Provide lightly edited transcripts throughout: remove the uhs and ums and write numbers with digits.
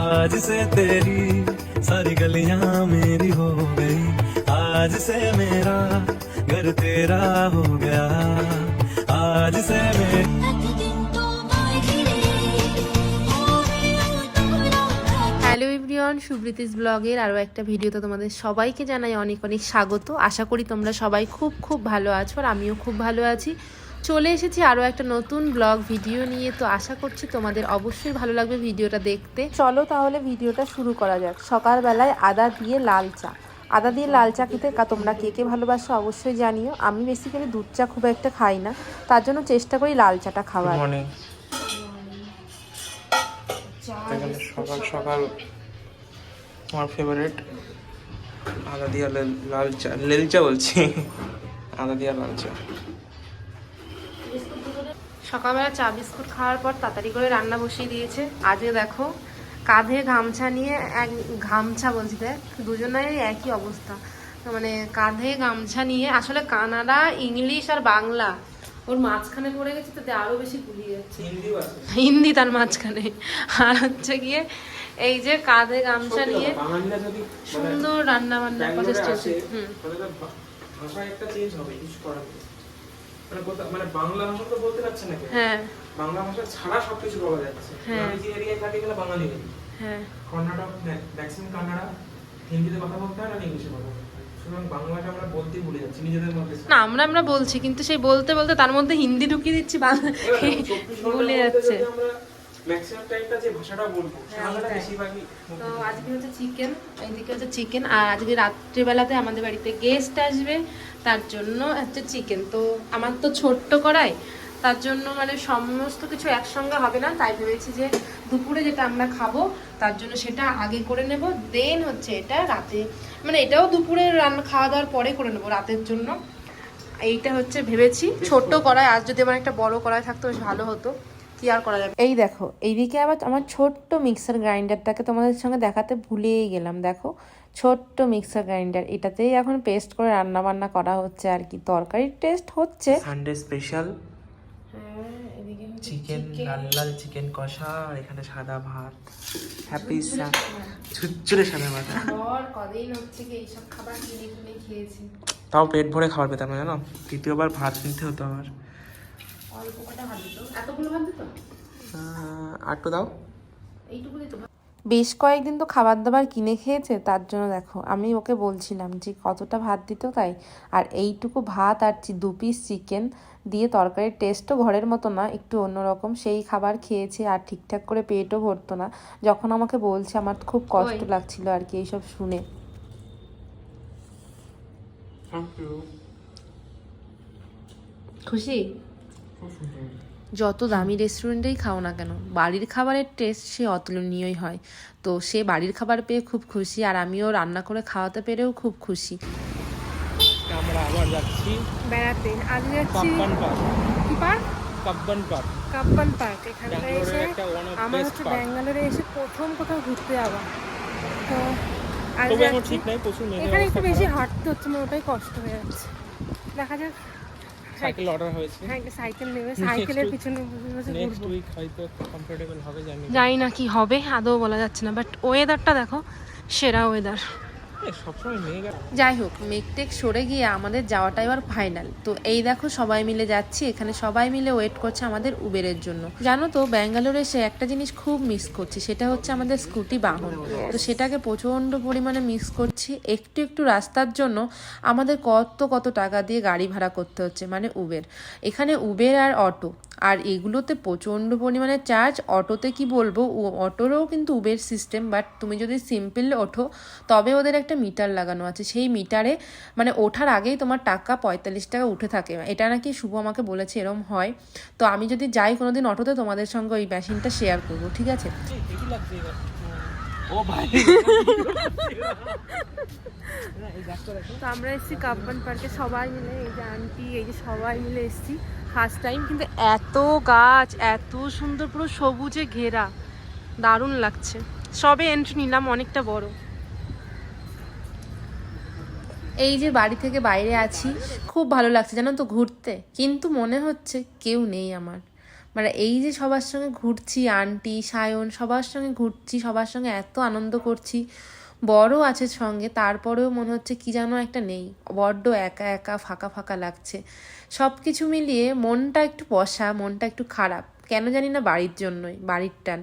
आज से तेरी सारी गलियां मेरी हो गई, आज से मेरा घर तेरा हो गया, आज से मेरी। হ্যালো এভরিওয়ান, সুব্রীতিস ব্লগের আরও একটা ভিডিওতে তোমাদের সবাইকে জানাই অনেক অনেক স্বাগত। আশা করি তোমরা সবাই খুব খুব ভালো আছো আর আমিও খুব ভালো আছি। চলে এসেছি আরও একটা নতুন ব্লগ ভিডিও নিয়ে, তো আশা করছি তোমাদের অবশ্যই ভালো লাগবে ভিডিওটা দেখতে। চলো তাহলে ভিডিওটা শুরু করা যাক। সকালবেলায় আদা দিয়ে লাল চা, আদা দিয়ে লাল চা খেতে তোমরা কে কে ভালোবাসো অবশ্যই জানিও। আমি বেসিক্যালি দুধ চা খুব একটা খাই না, তার জন্য চেষ্টা করি লাল চাটা খাওয়ার। সকাল সকাল আমার ফেভারিট আদা দিয়া লাল চা, লেল চা বলছি, আদা দিয়া লাল চা। সকালবেলা চা বিস্কুট খাওয়ার পর তাড়াতাড়ি করে রান্না বসিয়ে দিয়েছে। আজকে দেখো কাঁধে গামছা নিয়ে, গামছা বলছি দেখ, দুজনেরই একই অবস্থা, মানে কাঁধে গামছা নিয়ে। আসলে কানাডা ইংলিশ আর বাংলা ওর মাঝখানে পড়ে গেছে, তাতে আরো বেশি গুলিয়ে যাচ্ছে। হিন্দি তার মাঝখানে, আর হচ্ছে গিয়ে এই যে কাঁধে গামছা নিয়ে সুন্দর রান্না বান্নার প্রসেস চলছে। ভাষা একটা চেঞ্জ হবে, কিছু করার নেই। মানে বাংলা ভাষা তো বলতে পারছে না কেউ। হ্যাঁ, বাংলা ভাষা ছাড়া সবকিছু বলা যাচ্ছে। আমি যে এরিয়ায় থাকি গেলে বাঙালি নেই। হ্যাঁ, কন্নাডা, ম্যাক্সিমাম কান্নাডা হিন্দিতে কথা বলতে হয় না ইংলিশে কথা বলতে হয়। সুতরাং বাংলাটা আমরা বলতেই ভুলে যাচ্ছি নিজেদের মধ্যে। না, আমরা বলছি, কিন্তু সেই বলতে বলতে তার মধ্যে হিন্দি ঢুকিয়ে দিচ্ছি, ভুলে যাচ্ছে। ম্যাক্সিমাম টাইমটা যে ভাষাটা বলবো সেটা বেশিরভাগই। তো আজকে হচ্ছে চিকেন, এইদিকে হচ্ছে চিকেন, আর আজকে রাত্রিবেলাতে আমাদের বাড়িতে গেস্ট আসবে, তার জন্য হচ্ছে চিকেন। তো আমার তো ছোট্ট কড়াই, তার জন্য মানে সমস্ত কিছু একসঙ্গে হবে না, তাই ভেবেছি যে দুপুরে যেটা আমরা খাবো তার জন্য সেটা আগে করে নেব, দেন হচ্ছে এটা রাতে, মানে এটাও দুপুরে রান্না খাওয়া দাওয়ার পরে করে নেবো রাতের জন্য। এইটা হচ্ছে ভেবেছি ছোট্ট কড়াই, আজ যদি আমার একটা বড় কড়াই থাকতো বেশ ভালো হতো, কি আর করা যাবে। এই দেখো, এইদিকে আবার আমার ছোট্ট মিক্সার গ্রাইন্ডারটাকে তোমাদের সঙ্গে দেখাতে ভুলেই গেলাম। দেখো ছোট্ট মিক্সার গ্রাইন্ডার, এটাতেই এখন পেস্ট করে রান্না বান্না করা হচ্ছে আর কি, তরকারির টেস্ট হচ্ছে। সানডে স্পেশাল এদিকে চিকেন, লাল লাল চিকেন কষা, আর এখানে সাদা ভাত, হ্যাপি ঝুরঝুরে সাদা ভাত। কদিন হচ্ছে কি এইসব খাবার কিনে কিনে খেয়েছি, তাও পেট ভরে খাবার পেতাম না, জানো। দ্বিতীয়বার ভাত কিনতে হতো আমার। অল্প কটা ভাত দিত, এতগুলো ভাত দিত, আটটু দাও, এইটুকু দিত। বেশ কয়েকদিন তো খাবার দাবার কিনে খেয়েছে, তার জন্য দেখো আমি ওকে বলছিলাম যে কতটা ভাত দিত তাই, আর এইটুকু ভাত আর 2 পিস চিকেন দিয়ে তরকারির টেস্টও ঘরের মতো না, একটু অন্যরকম। সেই খাবার খেয়েছে আর ঠিকঠাক করে পেটও ভরতো না। যখন আমাকে বলছে আমার খুব কষ্ট লাগছিল আর কি এইসব শুনে। খুশি? যত দামি রেস্টুরেন্টেই খাও না কেন, বাড়ির খাবারের টেস্ট সে অতুলনীয়ই হয়। তো সে বাড়ির খাবার পেয়ে খুব খুশি, আর আমিও রান্না করে খাওয়াতে পেরেও খুব খুশি। আমরা আবার যাচ্ছি বেড়াতে, আজ যাচ্ছি কাব্বান পার্ক। কি park? Cubbon park. Cubbon park. এখানটা এসে আমার বেস্ট হচ্ছে পার্ক। ব্যাঙ্গালোরে এসে প্রথম কোথাও ঘুরতে যাওয়া, তো আজ তবে আমার যাচ্ছি। ঠিক নাই, প্রচুর মেঘের এখানে একটু অবস্থা বেশি খারাপ। হাঁটতে হচ্ছে, আমার ওটাই কষ্ট হয়ে যাচ্ছে। দেখা যাক, সাইকেল অর্ডার হয়েছে। হ্যাঁ সাইকেল নেবে, সাইকেলের পিছনে বসে বসে নেক্সট ঘুরবো। উইক হয়তো কমফোর্টেবল হবে, জানি না কি হবে, আদৌ বলা যাচ্ছে না, বাট ওয়েদারটা দেখো, সেরা ওয়েদার। সবসময় মেঘ। যাই হোক, মেঘটেক সরে গিয়ে আমাদের যাওয়াটা এবার ফাইনাল। তো এই দেখো সবাই মিলে যাচ্ছি, এখানে সবাই মিলে ওয়েট করছে আমাদের উবেরের জন্য। জানো তো, ব্যাঙ্গালোরে এসে একটা জিনিস খুব মিস করছি, সেটা হচ্ছে আমাদের স্কুটি বাহন। তো সেটাকে প্রচণ্ড পরিমাণে মিস করছি। একটু একটু রাস্তার জন্য আমাদের কত টাকা দিয়ে গাড়ি ভাড়া করতে হচ্ছে, মানে উবের। এখানে উবের আর অটো, আর এগুলোতে প্রচণ্ড পরিমাণে চার্জ। অটোতে কি বলবো, অটোরও কিন্তু উবের সিস্টেম, বাট তুমি যদি সিম্পল ওঠো তবে ওদের একটা মিটার লাগানো আছে, সেই মিটারে মানে ওঠার আগেই তোমার টাকা 45 টাকা উঠে থাকে। এটা নাকি শুভ আমাকে বলেছে এরম হয়। তো আমি যদি যাই কোনোদিন অটোতে, তোমাদের সঙ্গে ওই মেশিনটা শেয়ার করবো, ঠিক আছে? ও ভাই, তো আমরা এসেছি কাব্বান পার্কে সবাই মিলে, এই যে আন্টি, এই যে সবাই মিলে এসেছি ফার্স্ট টাইম। কিন্তু এত গাছ, এত সুন্দর, পুরো সবুজে ঘেরা, দারুণ লাগছে। সবে এন্ট্রি নিলাম, অনেকটা বড়। এই যে বাড়ি থেকে বাইরে আছি, খুব ভালো লাগছে জানো তো ঘুরতে, কিন্তু মনে হচ্ছে কেউ নেই আমার। মানে এই যে সবার সঙ্গে ঘুরছি, আন্টি সায়ন সবার সঙ্গে ঘুরছি, সবার সঙ্গে এত আনন্দ করছি, বড়ও আছে সঙ্গে, তারপরেও মনে হচ্ছে কি যেন একটা নেই, বড্ড একা একা ফাঁকা ফাঁকা লাগছে। সব কিছু মিলিয়ে মনটা একটু পশা, মনটা একটু খারাপ, কেন জানি না, বাড়ির জন্যই, বাড়ির টান।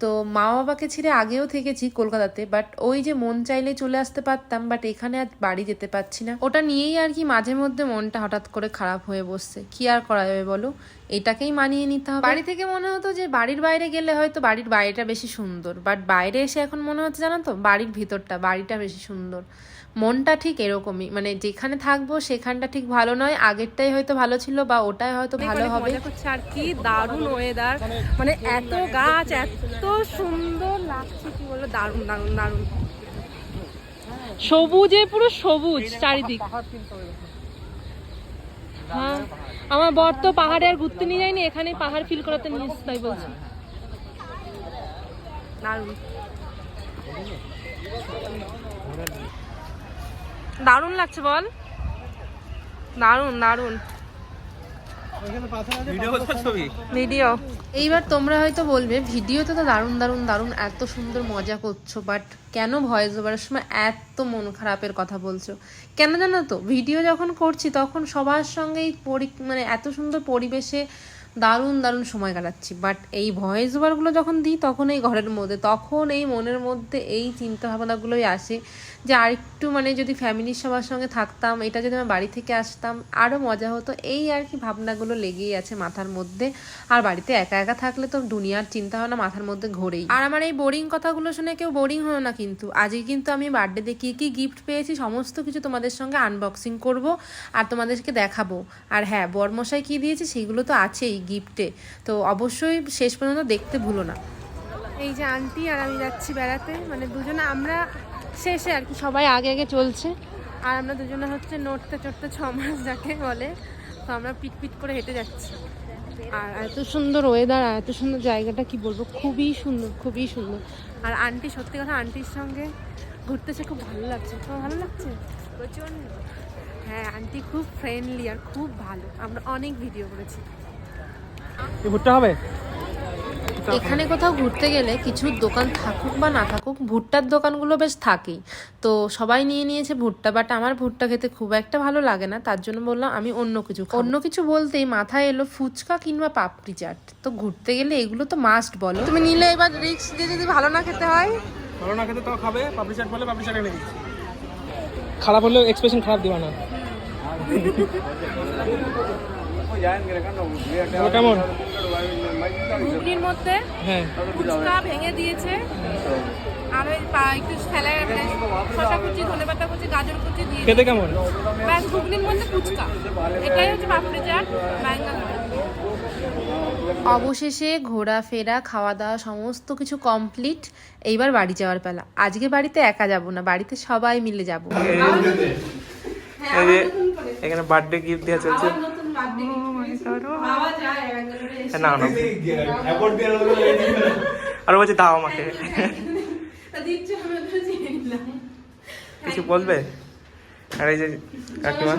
তো মা বাবাকে ছেড়ে আগেও থেকেছি কলকাতাতে, বাট ওই যে মন চাইলে চলে আসতে পারতাম, বাট এখানে আর বাড়ি যেতে পারছি না। ওটা নিয়েই আর কি মাঝে মধ্যে মনটা হঠাৎ করে খারাপ হয়ে বসছে। কি আর করা যাবে বলো, এটাকেই মানিয়ে নিতে হবে। বাড়ি থেকে মনে হতো যে বাড়ির বাইরে গেলে হয়তো বাড়ির বাইরেটা বেশি সুন্দর, বাট বাইরে এসে এখন মনে হচ্ছে জানো তো, বাড়ির ভিতরটা, বাড়িটা বেশি সুন্দর। মনটা ঠিক এরকমই, মানে যেখানে থাকবো সেখানটা ঠিক ভালো নয়, আগেরটাই হয়তো ভালো ছিল বা ওটাই হয়তো ভালো হবে। আর কি দারুণ ওয়েদার, মানে এত গাছ, এত সুন্দর লাগছে, কি বলবো, দারুণ দারুণ দারুণ, সবুজে পুরো সবুজ চারিদিক। হ্যাঁ, আমার বর তো পাহাড়ে আর ঘুরতে নিয়ে যায়নি, এখানে পাহাড় ফিল করাতে নিয়ে এসেছে, তাই বলছি। দারুণ দারুণ লাগছে, বল, দারুণ দারুণ ভিডিও। এইবার তোমরা হয়তো বলবে ভিডিওতে তো দারুণ দারুণ দারুণ এত সুন্দর মজা করছো, বাট কেন ভয়েস ওভারের সময় এত মন খারাপের কথা বলছো? কেন জানো তো, ভিডিও যখন করছি তখন সবার সঙ্গেই মানে এত সুন্দর পরিবেশে দারুণ দারুণ সময় কাটাচ্ছি, বাট এই ভয়েস ওভারগুলো যখন দিই তখন এই ঘরের মধ্যে, তখন এই মনের মধ্যে এই চিন্তা ভাবনাগুলোই আসে যে আরেকটু মানে যদি ফ্যামিলির সবার সঙ্গে থাকতাম, এটা যদি আমার বাড়ি থেকে আসতাম আরও মজা হতো, এই আর কি ভাবনাগুলো লেগেই আছে মাথার মধ্যে। আর বাড়িতে একা একা থাকলে তো দুনিয়ার চিন্তা ভাবনা মাথার মধ্যে ঘোরেই। আর আমার এই বোরিং কথাগুলো শুনে কেউ বোরিং হলো না কিন্তু, আজকে কিন্তু আমি বার্থডেতে কী কী গিফট পেয়েছি সমস্ত কিছু তোমাদের সঙ্গে আনবক্সিং করব আর তোমাদেরকে দেখাবো। আর হ্যাঁ, বরমশাই কী দিয়েছে সেগুলো তো আছেই গিফটে, তো অবশ্যই শেষ পর্যন্ত দেখতে ভুলো না। এই যে আন্টি আর আমি যাচ্ছি বেড়াতে, মানে দুজনে, আমরা শেষে আর কি, সবাই আগে আগে চলছে আর আমরা দুজনে হচ্ছে নড়তে চড়তে 6 মাস যাকে বলে, তো আমরা পিট পিট করে হেঁটে যাচ্ছি। আর এত সুন্দর ওয়েদার, এত সুন্দর জায়গাটা, কি বলবো, খুবই সুন্দর, খুবই সুন্দর। আর আন্টি, সত্যি কথা, আন্টির সঙ্গে ঘুরতেছে খুব ভালো লাগছে। তোমার ভালো লাগছে? প্রচণ্ড। হ্যাঁ, আন্টি খুব ফ্রেন্ডলি আর খুব ভালো, আমরা অনেক ভিডিও করেছি। ভুট্টা হবে। এখানে কোথাও ঘুরতে গেলে কিছু দোকান থাকুক বা না থাকুক, ভুট্টার দোকানগুলো বেশ থাকেই, তো সবাই নিয়ে নিয়েছে ভুট্টা, বাট আমার ভুট্টা খেতে খুব একটা ভালো লাগে না, তার জন্য বললাম আমি অন্য কিছু বলতেই মাথায় এলো ফুচকা কিংবা পাপড়ি চাট। তো ঘুরতে গেলে এগুলো তো মাস্ট বলো। তুমি নিলে এবার রিস্ক দিয়ে, যদি ভালো না খেতে হয়, ভালো না খেতে তাও খাবে, পাপড়ি চাট বলে পাপড়ি চাট এনে দিচ্ছি। খারাপ হলেও এক্সপ্রেশন খারাপ দিবা না। কেমন ঘুগনির মধ্যে হ্যাঁ ফুচকা ভেঙে দিয়েছে, আর ওই একটু ফেলায় শসা কুচি, ধনেপাতা কুচি, গাজর কুচি দিয়ে খেতে কেমন? ব্যাস, ঘুগনির মধ্যে ফুচকা, এটাই হচ্ছে পাপড়ি চাট ব্যাঙ্গালোরে। অবশেষে ঘোরাফেরা, খাওয়া দাওয়া সমস্ত কিছু কমপ্লিট। এইবার বাড়ি যাওয়ার পালা। আজকে বাড়িতে একা যাব না, বাড়িতে সবাই মিলে যাব। এই যে এখানে বার্থডে গিফট দেওয়া চলছে। না না, আর বলছে দাও আমাকে, কিছু বলবে? আর এই যে কাকিমা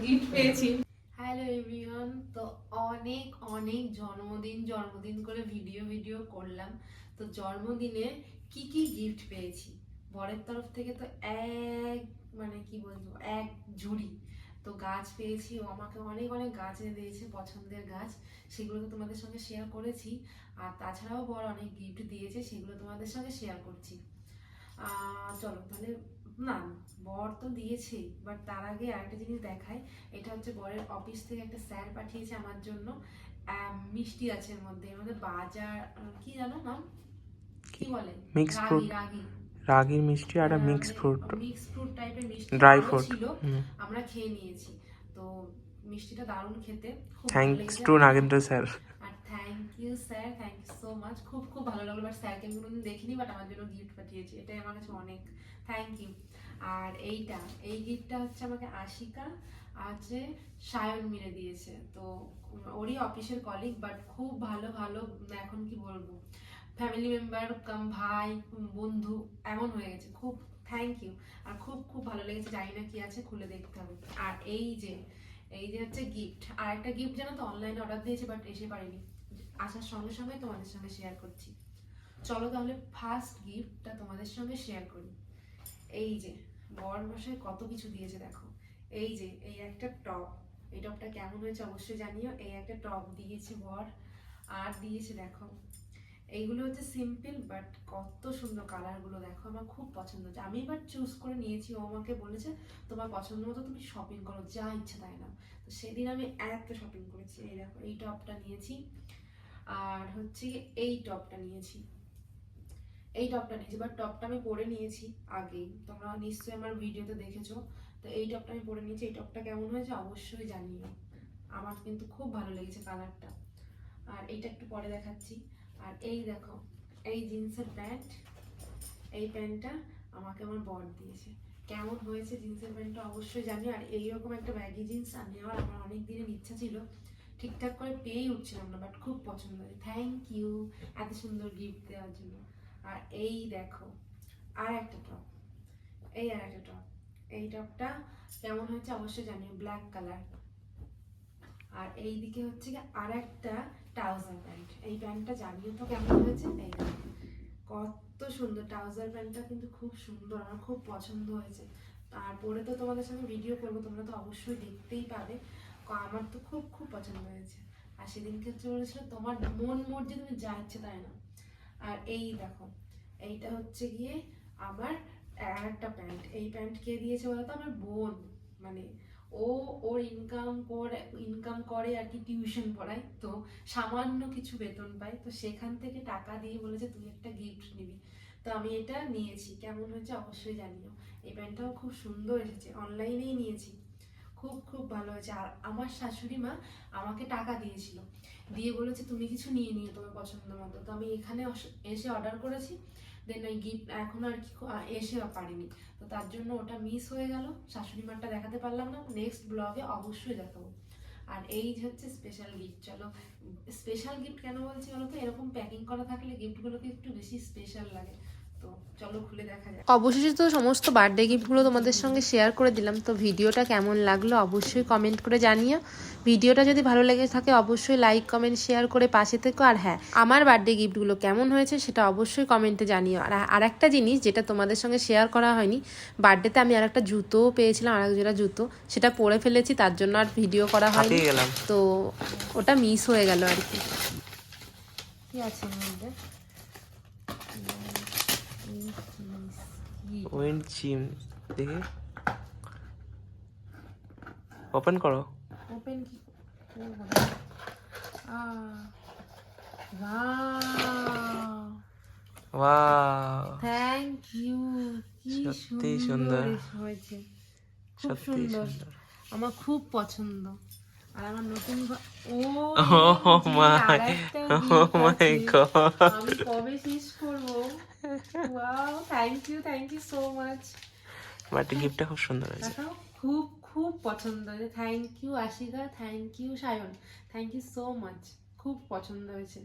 গিফট পেয়েছি। হ্যালো এভরিওয়ান, তো অনেক অনেক জন্মদিন করে ভিডিও করলাম। তো জন্মদিনে কি কি গিফট পেয়েছি বরের তরফ থেকে, তো মানে কি বলবো, এক ঝুড়ি তো গাছ পেয়েছি। ও আমাকে অনেক অনেক গাছ এনে দিয়েছে, পছন্দের গাছ, সেগুলো তো তোমাদের সঙ্গে শেয়ার করেছি। আর তাছাড়াও বর অনেক গিফট দিয়েছে, সেগুলো তোমাদের সঙ্গে শেয়ার করছি। চলো তাহলে, না বর তো দিয়েছেই, বাট তার আগে আরেকটা জিনিস দেখায়। এটা হচ্ছে বরের অফিস থেকে একটা স্যার পাঠিয়েছে আমার জন্য, মিষ্টি আছে এর মধ্যে, বাজার কি জানো নাম কি বলে, মিক্স ফ্রুট, রাগির মিষ্টি আর মিক্স ফ্রুট টাইপের মিষ্টি, ড্রাই ফ্রুট ছিল, আমরা খেয়ে নিয়েছি। তো মিষ্টিটা দারুণ খেতে, খুব থ্যাঙ্কস টু নাগেন্দ্র স্যার। আর thank you sir, thank you so much, খুব খুব ভালো লাগলো। বাট স্যারকে আমি কোনোদিন দেখিনি, বাট আমার জন্য গিফট পাঠিয়েছে, এটাই আমার কাছে অনেক থ্যাংক ইউ। আর এই গিফটটা হচ্ছে আমাকে আশিকা আছে সায়ন মিলে দিয়েছে। তো ওরই অফিসের কলিগ, বাট খুব ভালো এখন কি বলবো, ফ্যামিলি মেম্বার কাম ভাই বন্ধু এমন হয়ে গেছে। খুব থ্যাংক ইউ, আর খুব খুব ভালো লেগেছে। জানি না কি আছে, খুলে দেখতে হবে। আর এই যে এই যে হচ্ছে গিফট। আর একটা গিফট জানো তো, অনলাইনে অর্ডার দিয়েছে বাট এসে পারেনি, আসার সঙ্গে সঙ্গে তোমাদের সঙ্গে শেয়ার করছি। চলো তাহলে ফার্স্ট গিফটটা তোমাদের সঙ্গে শেয়ার করি। এই যে বর মশাই কত কিছু দিয়েছে দেখো। এই যে এই একটা টপ, এই টপটা কেমন হয়েছে অবশ্যই জানিও। এই একটা টপ দিয়েছে বর, আর দিয়েছে দেখো এইগুলো হচ্ছে সিম্পল বাট কত সুন্দর কালারগুলো দেখো, আমার খুব পছন্দ হচ্ছে। আমি এবার চুজ করে নিয়েছি, ও আমাকে বলেছে তোমার পছন্দ মতো তুমি শপিং করো, যা ইচ্ছা তাই না। তো সেদিন আমি একটা শপিং করেছি। এই দেখো এই টপটা নিয়েছি, আর হচ্ছে এই টপটা নিয়েছি, এই টপটা নিয়েছি। বাট টপটা আমি পরে নিয়েছি আগেই, তোমরা নিশ্চয়ই আমার ভিডিওতে দেখেছো। তো এই টপটা আমি পরে নিয়েছি। এই টপটা কেমন হয়েছে অবশ্যই জানিও, আমার কিন্তু খুব ভালো লেগেছে কালারটা। আর এইটা একটু পরে দেখাচ্ছি। আর এই দেখো এই জিন্সের প্যান্ট, এই প্যান্টটা আমাকে আমার বর দিয়েছে। কেমন হয়েছে জিন্সের প্যান্টটা অবশ্যই জানিও। আর এইরকম একটা ব্যাগি জিন্স নেওয়ার আমার অনেক দিনের ইচ্ছা ছিল, ঠিকঠাক করে পেয়েই উঠছিলাম না, বাট খুব পছন্দ হয়েছে। থ্যাংক ইউ এত সুন্দর গিফট দেওয়ার জন্য। আর এই দেখো আর একটা টপ, এই আর একটা টপ, এই টপটা কেমন হয়েছে অবশ্যই জানিও, ব্ল্যাক কালার। আর এই দিকে হচ্ছে আর একটা ট্রাউজার প্যান্ট, এই প্যান্টটা জানিও তো কেমন হয়েছে। এই কত সুন্দর ট্রাউজার প্যান্টটা, কিন্তু খুব সুন্দর, আমার খুব পছন্দ হয়েছে। আর পরে তো তোমাদের সঙ্গে ভিডিও করবো, তোমরা তো অবশ্যই দেখতেই পাবে। আমার তো খুব খুব পছন্দ হয়েছে। আর সেদিনকে হচ্ছে বলেছিল তোমার মন মর্জি তুমি যা ইচ্ছে তাই না। আর এই দেখো এইটা হচ্ছে গিয়ে আমার আর একটা প্যান্ট, এই প্যান্ট কে দিয়েছে বলতো, আমার বোন। মানে ওর ইনকাম করে আর কি, টিউশন পড়ায়, তো সামান্য কিছু বেতন পায়, তো সেখান থেকে টাকা দিয়ে বলেছে তুই একটা গিফট নিবি। তো আমি এটা নিয়েছি, কেমন হয়েছে অবশ্যই জানিও। এই প্যান্টটাও খুব সুন্দর এসেছে, অনলাইনেই নিয়েছি, খুব খুব ভালো হয়েছে। আর আমার শাশুড়ি মা আমাকে টাকা দিয়েছিল, দিয়ে বলেছে তুমি কিছু নিয়ে নিও তোমার পছন্দ মতো। তো আমি এখানে এসে অর্ডার করেছি, দেন ওই গিফট এখন আর কি এসে পারিনি, তো তার জন্য ওটা মিস হয়ে গেল, শাশুড়ি মারটা দেখাতে পারলাম না। নেক্সট ব্লগে অবশ্যই দেখাবো। আর এই হচ্ছে স্পেশাল গিফট। চলো স্পেশাল গিফট কেন বলছি বলো তো, এরকম প্যাকিং করা থাকলে গিফটগুলোকে একটু বেশি স্পেশাল লাগে। তো চলো খুলে দেখা যায়। অবশেষে তো সমস্ত বার্থডে গিফটগুলো তোমাদের সঙ্গে শেয়ার করে দিলাম। তো ভিডিওটা কেমন লাগলো অবশ্যই কমেন্ট করে জানিও। ভিডিওটা যদি ভালো লেগে থাকে অবশ্যই লাইক কমেন্ট শেয়ার করে পাশে থেকো। আর হ্যাঁ, আমার বার্থডে গিফটগুলো কেমন হয়েছে সেটা অবশ্যই কমেন্টে জানিও। আর একটা জিনিস যেটা তোমাদের সঙ্গে শেয়ার করা হয়নি, বার্থডেতে আমি আর একটা জুতোও পেয়েছিলাম, আর এক জোড়া জুতো, সেটা পরে ফেলেছি, তার জন্য আর ভিডিও করা হয়নি, তো ওটা মিস হয়ে গেল আর কি। কি আছে এর মধ্যে? উইন্ড চিম দেখি, ওপেন করো। ওপেন কি করবো? ওয়াও, থ্যাংক ইউ, কি সত্যি সুন্দর সুন্দর, হয়েছে, খুব সত্যি সুন্দর, সুন্দর। আমার খুব পছন্দ। আর আমার নতুন Oh my, oh my god, আমি কবে শেষ করবো। Wow, thank you so much. Birthday গিফটটা খুব সুন্দর হয়েছে। দেখাও, খুব খুব পছন্দ হয়েছে। Thank you Ashika, thank you Sayan, thank you so much, খুব পছন্দ হয়েছে।